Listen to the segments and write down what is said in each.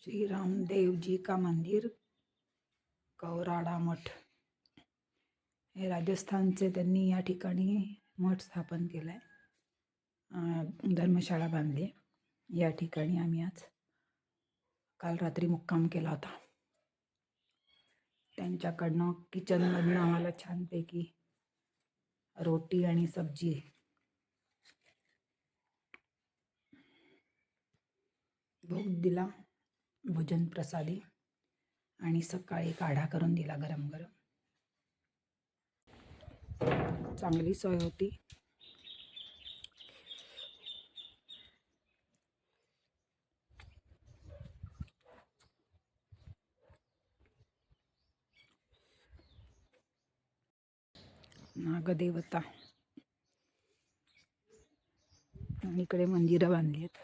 श्री रामदेव जी का मंदिर कौराडा मठ हे राजस्थानचे त्यांनी या ठिकाणी मठ स्थापन केला आहे, धर्मशाळा बांधली. या ठिकाणी आम्ही आज काल रात्री मुक्काम केला होता. त्यांच्याकडनं किचनमधनं आम्हाला छानपैकी रोटी आणि सब्जी भोग दिला, भोजन प्रसादी, आणि सकाळी काढा करून दिला गरम गरम. चांगली सोय होती. नागदेवता आणि इकडे मंदिरं बांधली आहेत.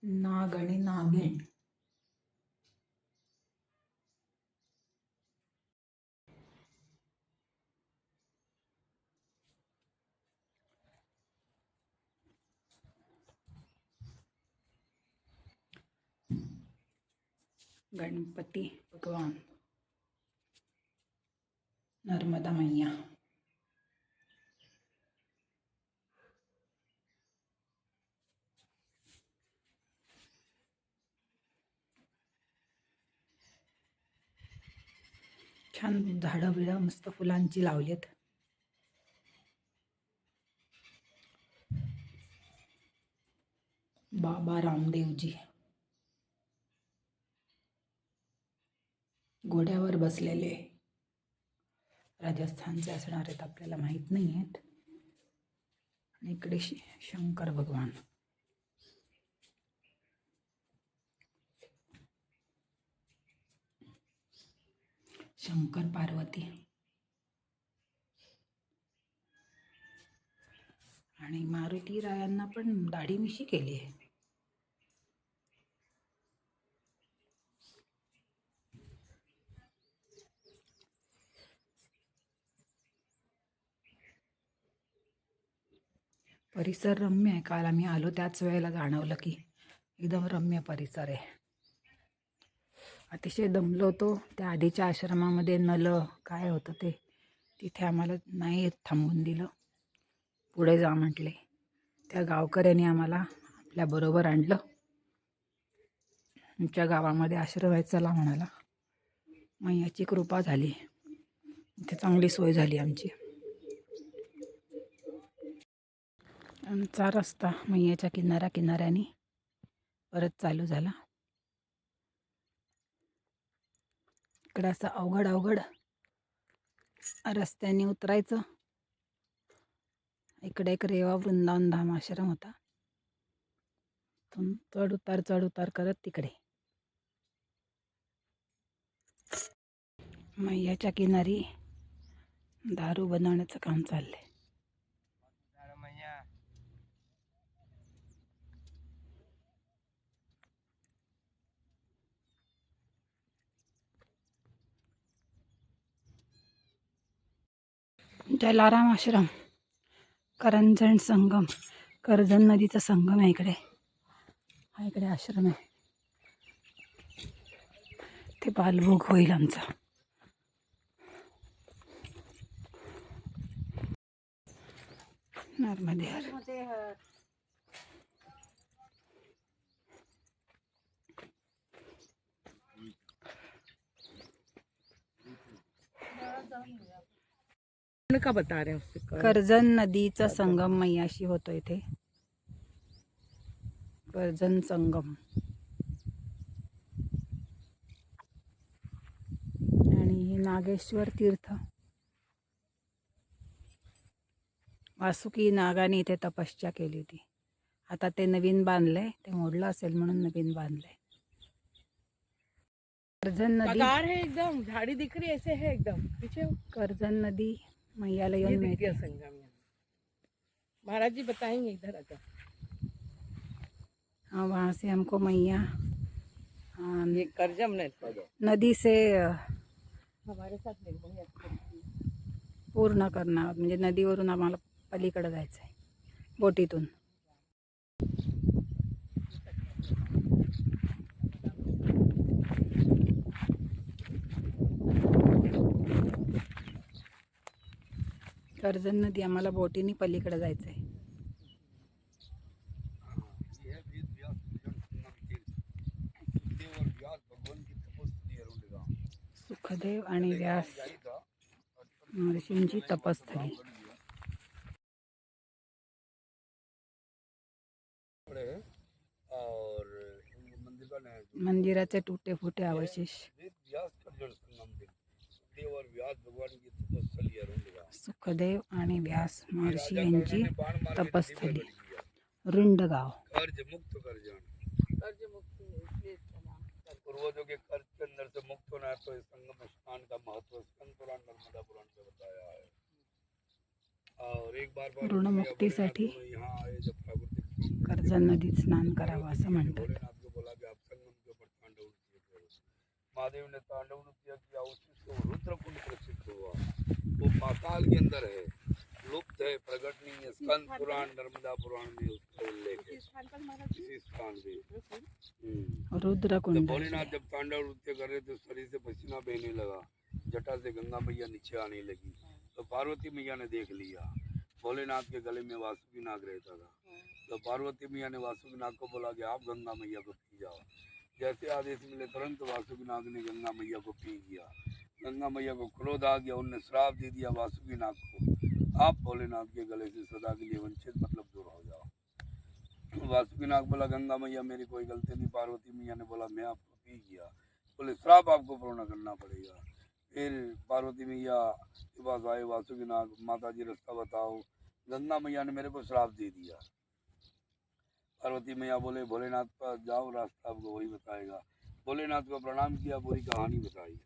नाग आणि नागिण गणपती भगवान, नर्मदा मैया, छान झाडं बिडं मस्त फुलांची लावलीत. बाबा रामदेवजी घोड्यावर बसलेले, राजस्थानचे असणार आहेत, आपल्याला माहीत नाही आहेत. आणि इकडे शंकर भगवान, शंकर पार्वती आणि मारुती रायांना पण दाढी मिशी केली आहे. परिसर रम्य आहे. काल आम्ही आलो त्याच वेळेला जाणवलं की एकदम रम्य परिसर आहे. अतिशय दमलो होतो. त्या आधीच्या आश्रमामध्ये नल काय होतं ते, तिथे आम्हाला नाही थांबून दिलं, पुढे जा म्हटले. त्या गावकऱ्यांनी आम्हाला आपल्याबरोबर आणलं. आमच्या गावामध्ये आश्रम आहे, चला म्हणाला. मैयाची कृपा झाली, इथे चांगली सोय झाली आमची. आमचा रस्ता मैयाच्या किनाऱ्याने परत चालू झाला. इकडे असं अवघड रस्त्याने उतरायचं. इकडे एक रेवा वृंदावन धाम आश्रम होता. चढ उतार करत तिकडे मैयाच्या किनारी दारू बनवण्याचं काम चाललंय. जलाराम आश्रम, करंजन संगम, कर्जन नदीचा संगम आहे इकडे. हा इकडे आश्रम आहे. ते बालभोग होईल आमचा. नर्मदे हर. का बता रहे हैं? कर्जन नदीचा संगम मैयाशी होतो इथे. कर्जन संगम आणि नागेश्वर तीर्थ. वासुकी नागाने इथे तपस्या केली होती. आता ते नवीन बांधलंय, ते मोडलं असेल म्हणून नवीन बांधलंय. कर्जन नदी है एकदम, झाड़ी दिख रही ऐसे है एकदम पीछे. कर्जन नदी मैयाला येऊन मिळते. संगम महाराज जी बताएंगे इधर आकर. हाँ, वहाँ से हमको मैया ये करजम ने नदी से हमारे साथ निर्मोही अख्तर की पूर्ण करणार म्हणजे नदीवरून आम्हाला पलीकडे जायचं आहे बोटीतून. कर्जत नदी आम्हाला बोटीने पलीकडे जायचं आहे. सुखदेव आणि व्यास महर्षींची तपस्थली. और मंदिर का नाम मंदिराचे तुटे फुटे अवशेष. व्यास का जल संगम थे। सुखदेव और व्यास भगवान की तपस्थली अरुंडगा। सुखदेव आणि व्यास महर्षी यांची तपस्थली रुंडगाव. कर्ज मुक्त कर जान। कर्ज मुक्ति है, इसलिए इसका नाम पूर्वजों के कर्ज के अंदर से मुक्त होना है तो इस संगम स्नान का महत्व स्कंद पुराण नर्मदा पुराण में बताया है। और एक बार ऋणमुक्तीसाठी यहाँ आए जब प्राकृतिक कर्जत नदीत स्नान करावं असं म्हणतात. भोलेनाथ को बोला कि आप संगम के ऊपर तांडव नृत्य करो। महादेव ने तांडव नृत्य किया, उसी से वो रुद्रकुंड प्रसिद्ध हुआ। वो पाताल के अंदर है, लुप्त है, प्रकट नहीं है। स्कंद पुराण नर्मदा पुराण में उसका उल्लेख है। इसी स्थान पे रुद्रकुंड. भोलेनाथ जब तांडव नृत्य कर रहे थे शरीर से पसीना बहने लगा, जटा से गंगा मैया नीचे आने लगी तो पार्वती मैया ने देख लिया। भोलेनाथ के गले में वासुकी नाग रहता था तो पार्वती मैया ने वासुकी नाग को बोला कि आप गंगा मैया को पी जाओ। जैसे आदेश मिले तुरंत वासुकी नाग ने गंगा मैया को पी गया। गंगा मैया को क्रोध आ गया, उनने श्राप दे दिया वासुकी नाग को, आप भोलेनाथ के गले से सदा के लिए वंचित मतलब दूर हो जाओ। वासुकी नाग बोला गंगा मैया मेरी कोई गलती नहीं। पार्वती मैया ने बोला मैं आपको पी गया। बोले श्राप आपको पूर्ण करना पड़ेगा। फिर पार्वती मैया के पास आए वासुकी नाग, माता जी रास्ता बताओ। गंगा मैया ने मेरे को श्राप दे दिया। पार्वती मैया बोले भोलेनाथ पर जाओ, रास्ता आपको वही बताएगा। भोलेनाथ को प्रणाम किया, पूरी कहानी बताई।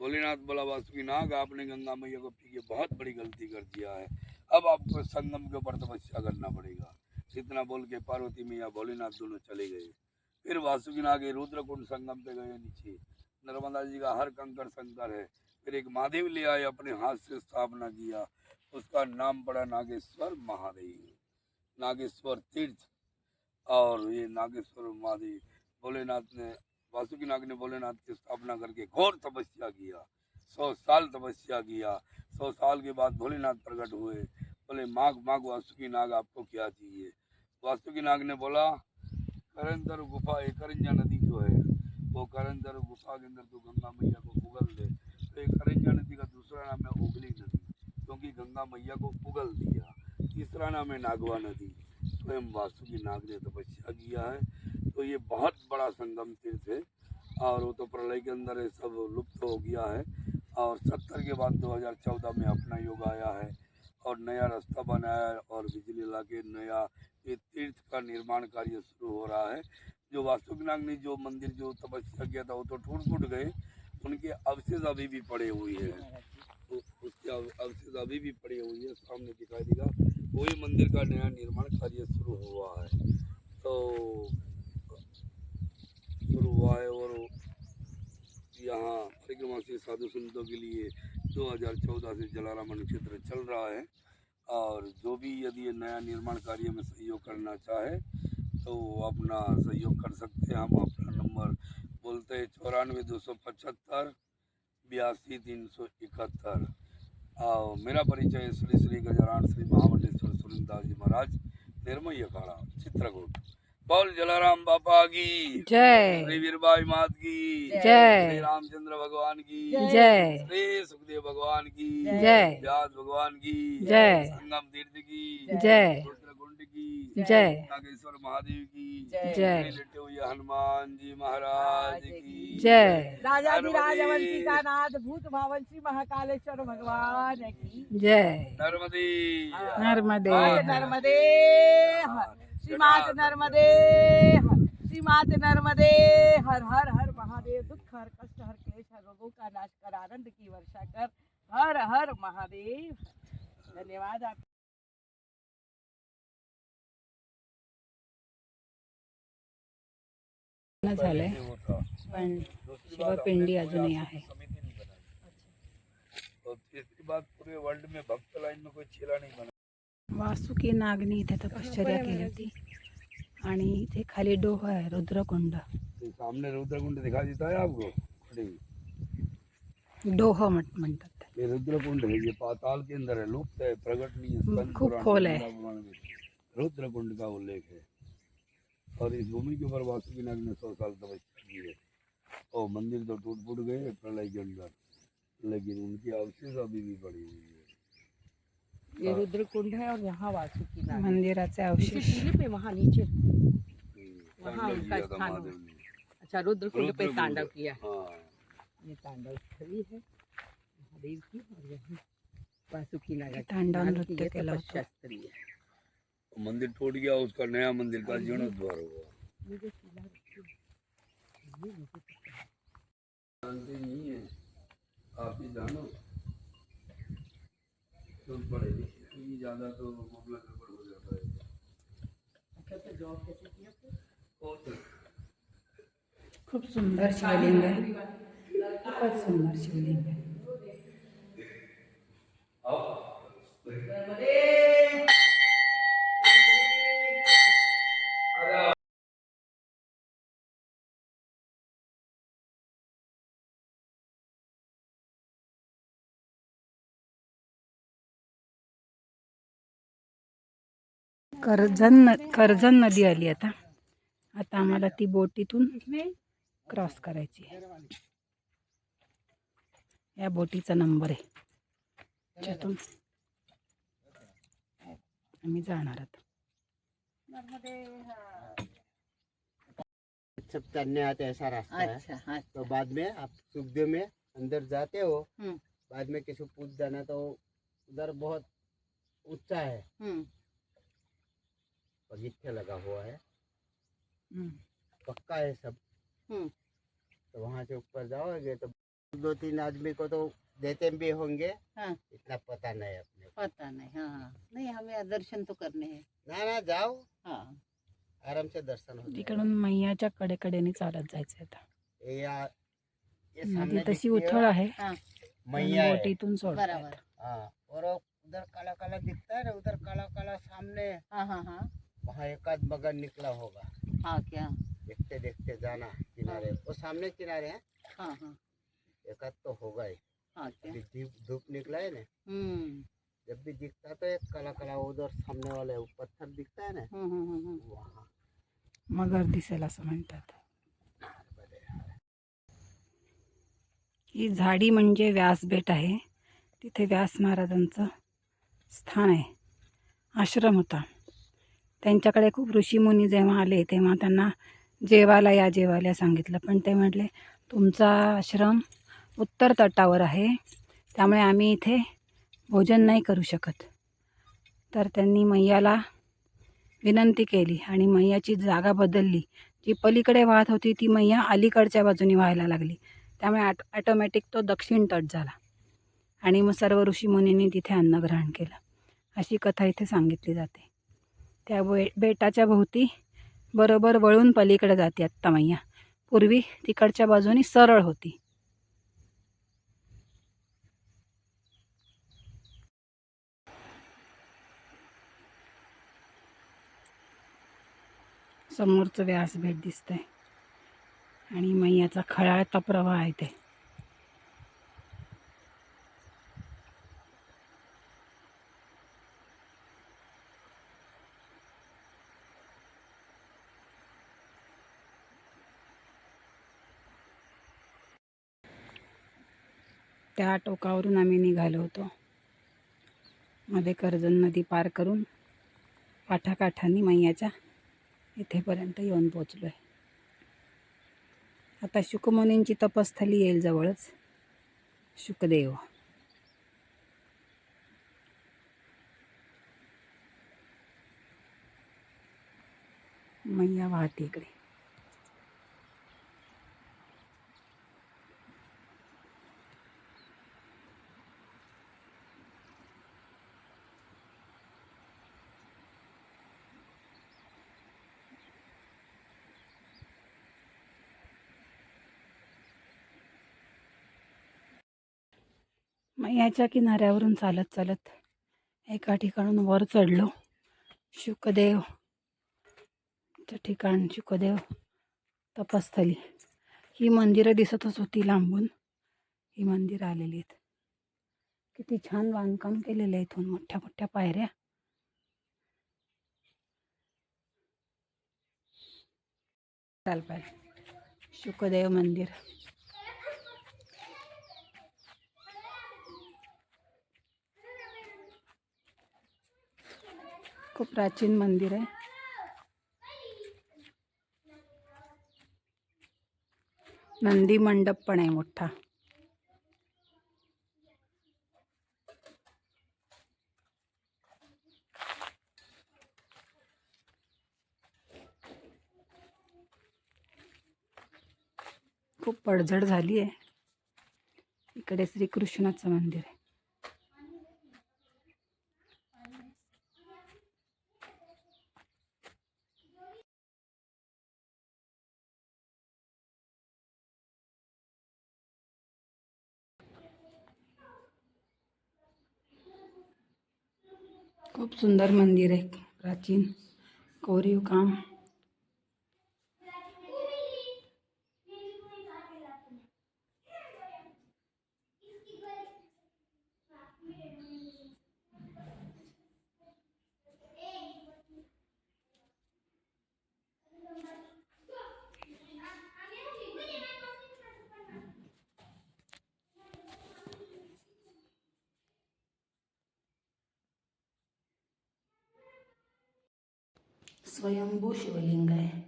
भोलेनाथ बोला वासुकी नाग आपने गंगा मैया को पी के बहुत बड़ी गलती कर दिया है, अब आपको संगम के ऊपर तपस्या करना पड़ेगा। इतना बोल के पार्वती मैया भोलेनाथ दोनों चले गए। फिर वासुकी नाग रुद्रकुंड संगम पे गए नीचे। नर्मदा जी का हर कंकर शंकर है। फिर एक महादेव ले आए, अपने हाथ से स्थापना किया, उसका नाम पड़ा नागेश्वर महादेव, नागेश्वर तीर्थ। और ये नागेश्वर महादेव भोलेनाथ ने, वासुकी नाग ने भोलेनाथ की स्थापना करके घोर तपस्या किया, 100 साल तपस्या किया। 100 साल के बाद भोलेनाथ प्रकट हुए। बोले माग माग वासुकी नाग आपको क्या चाहिए। वासुकी नाग ने बोला करंदर गुफा, करंजा नदी जो है वो करंदर गुफा के अंदर तो गंगा मैया को उगल दे। तो एक करंजा नदी का दूसरा नाम है उगली नदी, क्योंकि गंगा मैया को उगल दिया। तीसरा नाम है नागवा नदी। स्वयं वासुकी नाग ने तपस्या किया है। तो ये बहुत बड़ा संगम तीर्थ है और वो तो प्रलय के अंदर ये सब लुप्त हो गया है। और 70 के बाद 2014 में अपना युग आया है और नया रास्ता बनाया है और बिजली ला के नया ये तीर्थ का निर्माण कार्य शुरू हो रहा है। जो वासुकी नाग ने जो मंदिर जो तपस्या किया था वो तो टूट गए, उनके अवशेष अभी भी पड़े हुए हैं। तो उसके अवशेष अभी भी पड़े हुए हैं, सामने दिखाई देगा। वही मंदिर का नया निर्माण कार्य शुरू हुआ है। तो शुरू हुआ है और यहाँ परिक्रमा से साधु संतों के लिए 2014 से जलाराम नक्षत्र चल रहा है। और जो भी यदि ये नया निर्माण कार्य में सहयोग करना चाहे तो अपना सहयोग कर सकते हैं। हम अपना नंबर बोलते हैं 94 275 82 371। और मेरा परिचय श्री श्री गजानन श्री महामंडलेश्वर सुरेंद्रदास जी महाराज, निर्मोही अखाड़ा, चित्रकूट। बोल जलाराम बापा की जय. श्री वीरबाई मात की जय. श्री रामचंद्र भगवान की जय. श्री सुखदेव भगवान की जय. व्यास भगवान की जय. संगम तीर्थ की जय. रुद्रकुंड की जय. नागेश्वर महादेव की जय. लेटे हुए हनुमान जी महाराज की जय. राजाधिराज अवंतिका नाथ भूत भावन श्री महाकालेश्वर भगवान की जय. नर्मदे नर्मदे. नर्मदे श्रीमात नर्मदे श्रीमात नर्मदे। हर हर हर महादेव। दुख हर, कष्ट हर, क्लेश हर, रोगों का नाश कर, आनंद की वर्षा कर। हर हर महादेव। धन्यवाद आप। झालंय पहले से वो था। पण दूसरी बात, शिवपिंडी हमने कोई अजूनही आश्रम आहे. समिति नहीं बनाई। और तीसरी बात, पूरे वर्ल्ड में भक्त लाइन में कोई चेला नहीं बना। वासुकी नागनी इथे तपश्चर्या केली होती आणि इथे खाली डोह आहे रुद्रकुंड. तो सामने रुद्रकुंड दिखाई देता है आपको? खड़ी डोह म्हणतात. ये रुद्रकुंड है, ये पाताल के अंदर है, लुप्त है, प्रकट नहीं है। स्कंद खूप पुराण खोल में, है. गीता पुराण में रुद्रकुंड का उल्लेख है। और इस भूमि के ऊपर वासुकीनाग ने 100 साल तपस्या की है। और मंदिर तो टूट फूट गए प्रलय के अंदर, लेकिन उनकी अवशेष अभी भी पड़ी हुई है। ये रुद्रकुंड है और यहाँ वासुकी नाग है। मंदिराचे नीचे अवशेष टीले पे वहाँ नीचे वहाँ तांडव उनका किया था स्थान महादेव हो. ने। अच्छा, रुद्रकुंड पे रुद्रकुंड, तांडव किया. हाँ। ये तांडव स्थली है महादेव की, और यही वासुकी नाग तांडव नृत्य केलं होतं. तपस्या स्थली है. मंदिर टूट गया, उसका नया मंदिर का जीर्णोद्धार हुआ। ये जो शिला रखी है, ये मुझे पता है. जानते नहीं है, आप ही जानो। तो पढ़े लिखे नहीं ज्यादा तो मामला गड़बड़ हो जाता है। अच्छा, तो जॉब कैसे किया फिर? खूप सुंदर शिवलिंग आहे. खूपच सुंदर शिवलिंग आहे. कर्जन नदी आली आता. आता आम्हाला ती बोटीतून क्रॉस करायची आहे. या बोटीचा नंबर आहे, त्यातून आम्ही जाणार आहोत. सब चलने आते ऐसा रास्ता है। अच्छा, तो बाद में आप सुखदेव में अंदर जाते हो, बाद में किसी पूछ जाना तो उधर बहुत ऊंचा है, बगीचा लगा हुआ है, पक्का है सब। तो वहाँ से ऊपर जाओगे तो 2-3 आदमी को तो देते भी होंगे। इतना पता नहीं अपने को। पता नहीं. हाँ, नहीं, हमें दर्शन तो करने हैं. ना जाओ, हाँ, आराम से दर्शन हो जाएगा। तिकडून मैयाच्या कडेकडेने चालत जायचं आता. ये नदी सामने तशी दिखती है, उथळ आहे, मैया है। बोटीतून सोडतात. बराबर. हाँ, और वो उधर काला काला दिखता है ना, उधर काला काला सामने, हाँ. वहाँ एक आध मगर निकला होगा। हाँ, क्या? देखते देखते जाना किनारे, वो सामने किनारे है, हाँ. एक आध तो होगा ही। हाँ, क्या? अभी धूप निकला है ना, जब भी दिखता तो एक काला काला उधर सामने वाले वो पत्थर दिखता है ना, वहाँ। मगर दिसेल असं म्हणतात. ही झाडी म्हणजे व्यासबेट आहे. तिथे व्यास महाराजांचं स्थान आहे, आश्रम होता. त्यांच्याकडे खूप ऋषीमुनी जेव्हा आले तेव्हा त्यांना जेवायला सांगितलं, पण ते म्हटले तुमचा आश्रम उत्तर तटावर आहे, त्यामुळे आम्ही इथे भोजन नाही करू शकत. तर त्यांनी मैयाला विनंती केली आणि मैयाची जागा बदलली. जी पलीकडे वाहत होती ती मैया अलीकडच्या बाजूने व्हायला लागली, त्यामुळे ऑटोमॅटिक तो दक्षिण तट झाला आणि मग सर्व ऋषीमुनींनी तिथे अन्नग्रहण केलं. अशी कथा इथे सांगितली जाते. त्या बेटाच्या भोवती बरोबर वळून पलीकडे जाते आत्ता मैया. पूर्वी तिकडच्या बाजूनी सरळ होती. समोरचं व्यासबेट दिसतंय आणि मैयाचा खळाळता प्रवाह आहे ते. त्या टोकावरून आम्ही निघालो होतो. मध्ये कर्जन नदी पार करून पाठाकाठांनी मैयाच्या इथेपर्यंत येऊन पोचलो आहे. आता शुकमुनींची तपस्थली येईल जवळच, शुकदेव. मैया वाहते इकडे. मग याच्या किनाऱ्यावरून चालत चालत एका ठिकाणून वर चढलो. शुकदेव ठिकाण, शुकदेव तपस्थली. ही मंदिरं दिसतच होती लांबून. ही मंदिरं आलेली आहेत. किती छान बांधकाम केलेलं आहे. इथून मोठ्या मोठ्या पायऱ्या. चालपाय शुकदेव मंदिर. खूप प्राचीन मंदिर आहे. नंदी मंडप पण आहे मोठा. खूप पडझड झाली आहे. इकडे श्रीकृष्णाचं मंदिर आहे. खूप सुंदर मंदिर आहे. प्राचीन कोरीव काम. स्वयंभू शिवलिंग आहे.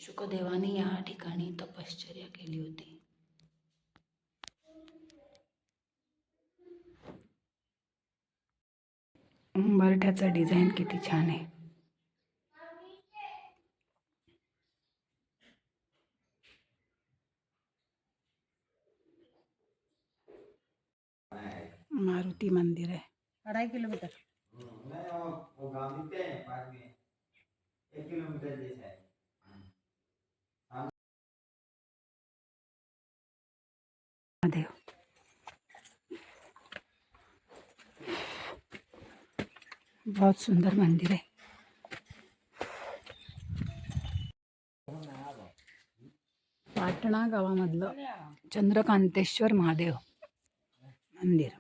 शुकदेवाने या ठिकाणी तपश्चर्या केली होती. उंबरठ्याचा डिझाईन किती छान आहे. मारुती मंदिर आहे. 2.5 किलोमीटर. वो गांव दिखते हैं पास में 1 किलोमीटर जैसा है। महादेव बहुत सुंदर मंदिर आहे. पाटणा गावामधलं चंद्रकांतेश्वर महादेव मंदिर.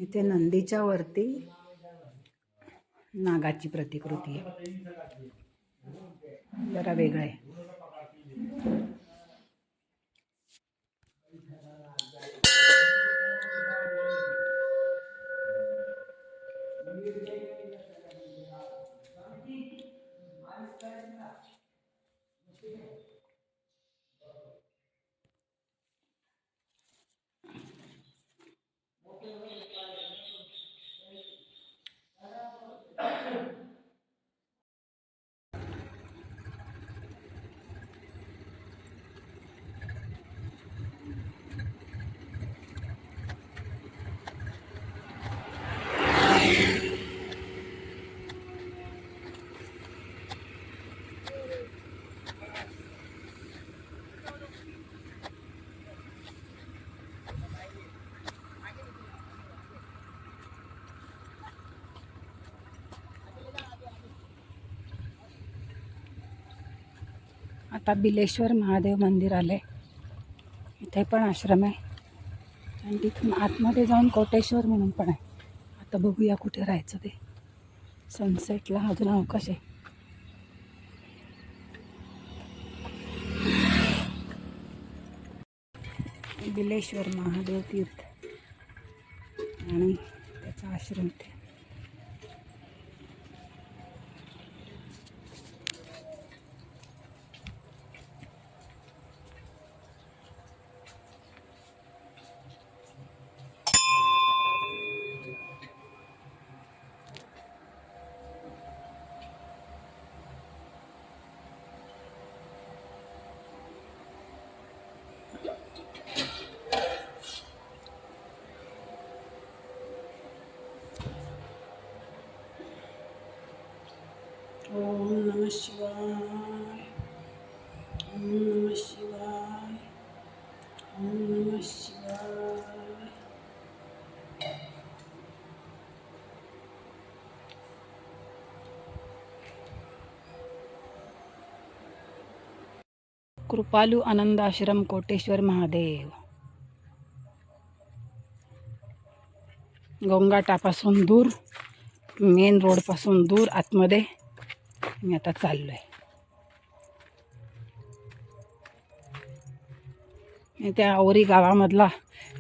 इथे नंदीच्या वरती नागाची प्रतिकृती आहे. जरा वेगळं आहे. आता बिलेश्वर महादेव मंदिर आले. इथे पण आश्रम आहे आणि तिथून आतमध्ये जाऊन कोटेश्वर म्हणून पण आहे. आता बघूया कुठे राहायचं ते. सनसेटला अजून अवकाश आहे. बिलेश्वर महादेव तीर्थ आणि त्याचा आश्रम इथे. ओम नमः शिवाय. ओम नमः शिवाय. कृपालू आनंद आश्रम कोटेश्वर महादेव. गोंगाटापासून दूर, मेन रोडपासून दूर आतमध्ये मी आता चाललो आहे. त्या आवरी गावामधला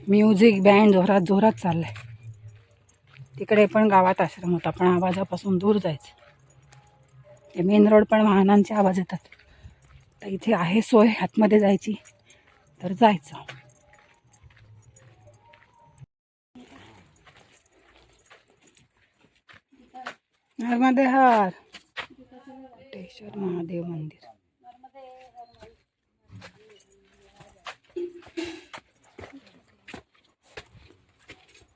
म्युझिक बँड जोरात जोरात चाललाय. तिकडे पण गावात आश्रम होता, पण आवाजापासून दूर जायचं. ते मेन रोड पण वाहनांचे आवाज येतात. तर इथे आहे सोय आतमध्ये जायची तर जायचं. नर्मदे हर कोटेश्वर महादेव मंदिर.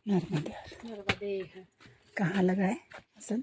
नर्मदे हर कहाँ लगा है हसन?